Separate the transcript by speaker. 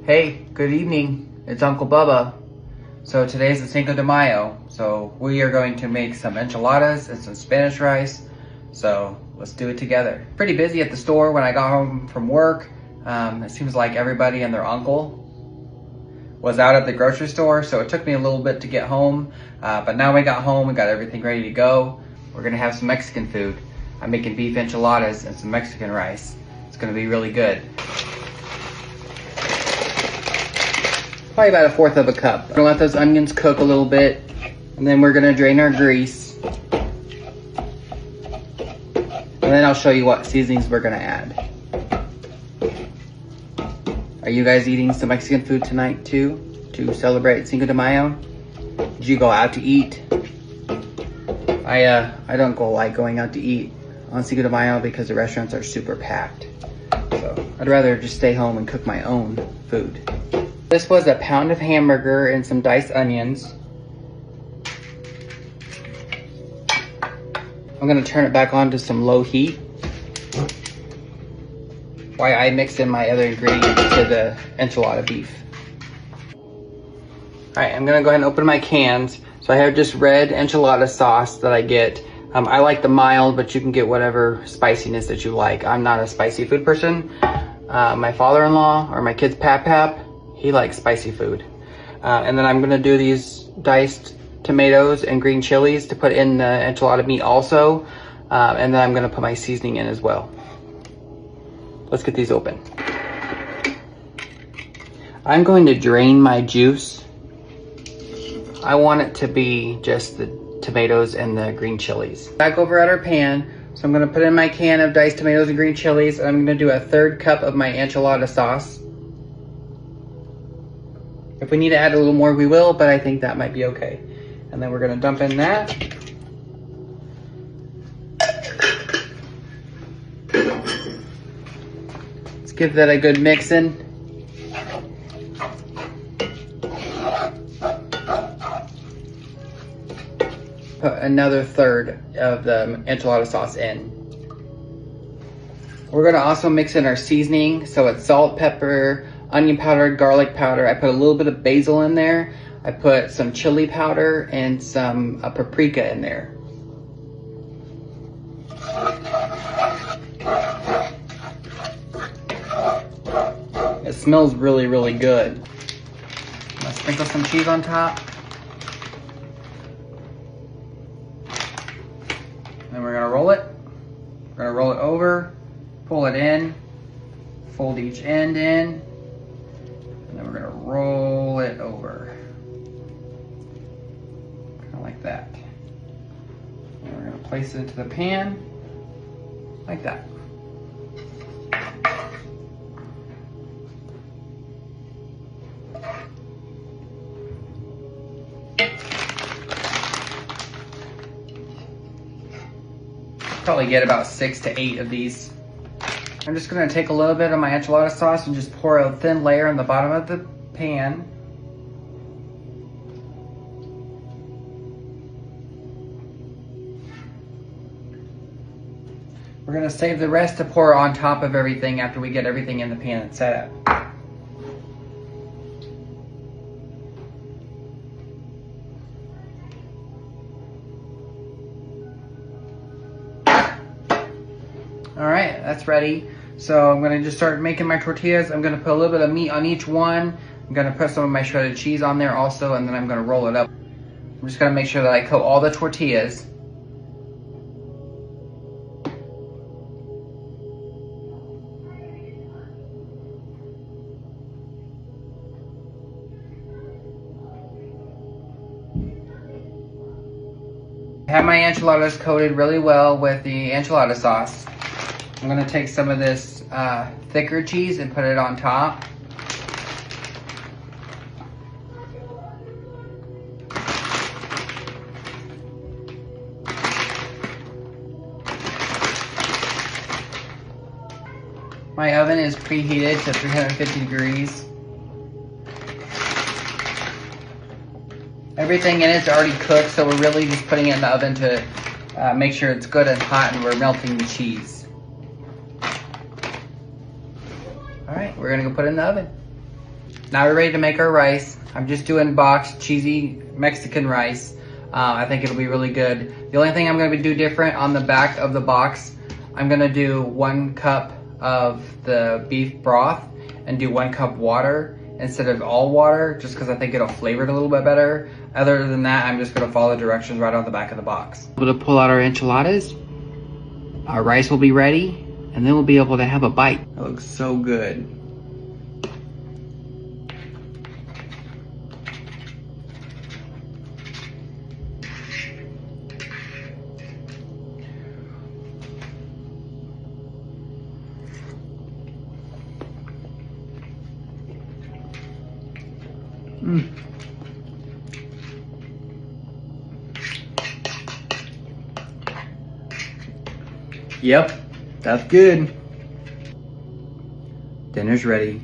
Speaker 1: Hey, good evening. It's Uncle Bubba. So today's the Cinco de Mayo. So we are going to make some enchiladas and some Spanish rice. So let's do it together. Pretty busy at the store when I got home from work. It seems like everybody and their uncle was out at the grocery store. So it took me a little bit to get home. But now we got home, we got everything ready to go. We're gonna have some Mexican food. I'm making beef enchiladas and some Mexican rice. It's gonna be really good. Probably about 1/4 of a cup. We're gonna let those onions cook a little bit, and then we're gonna drain our grease. And then I'll show you what seasonings we're gonna add. Are you guys eating some Mexican food tonight too, to celebrate Cinco de Mayo? Did you go out to eat? I don't like going out to eat on Cinco de Mayo because the restaurants are super packed. So I'd rather just stay home and cook my own food. This was a pound of hamburger and some diced onions. I'm gonna turn it back on to some low heat while I mix in my other ingredients to the enchilada beef. All right, I'm gonna go ahead and open my cans. So I have just red enchilada sauce that I get. I like the mild, but you can get whatever spiciness that you like. I'm not a spicy food person. My father-in-law, or my kid's pap, he likes spicy food. And then I'm gonna do these diced tomatoes and green chilies to put in the enchilada meat also. And then I'm gonna put my seasoning in as well. Let's get these open. I'm going to drain my juice. I want it to be just the tomatoes and the green chilies. Back over at our pan. So I'm gonna put in my can of diced tomatoes and green chilies. And I'm gonna do a 1/3 cup of my enchilada sauce. If we need to add a little more, we will, but I think that might be okay. And then we're gonna dump in that. Let's give that a good mix in. Put another 1/3 of the enchilada sauce in. We're gonna also mix in our seasoning. So it's salt, pepper, onion powder, garlic powder. I put a little bit of basil in there. I put some chili powder and some paprika in there. It smells really, really good. Let's sprinkle some cheese on top. Then we're gonna roll it. We're gonna roll it over, pull it in, fold each end in, and then we're gonna roll it over. Kind of like that. And we're gonna place it into the pan, like that. Probably get about 6 to 8 of these. I'm just gonna take a little bit of my enchilada sauce and just pour a thin layer on the bottom of the pan. We're gonna save the rest to pour on top of everything after we get everything in the pan and set up. All right, that's ready. So I'm gonna just start making my tortillas. I'm gonna put a little bit of meat on each one. I'm gonna put some of my shredded cheese on there also, and then I'm gonna roll it up. I'm just gonna make sure that I coat all the tortillas. I have my enchiladas coated really well with the enchilada sauce. I'm gonna take some of this thicker cheese and put it on top. My oven is preheated to 350 degrees. Everything in it's already cooked, so we're really just putting it in the oven to make sure it's good and hot, and we're melting the cheese. All right, we're gonna go put it in the oven. Now we're ready to make our rice. I'm just doing boxed cheesy Mexican rice. I think it'll be really good. The only thing I'm gonna do different on the back of the box, I'm gonna do 1 cup of the beef broth and do 1 cup water instead of all water, just because I think it'll flavor it a little bit better. Other than that, I'm just gonna follow directions right on the back of the box. Able to pull out our enchiladas. Our rice will be ready, and then we'll be able to have a bite. It looks so good. Yep, that's good. Dinner's ready.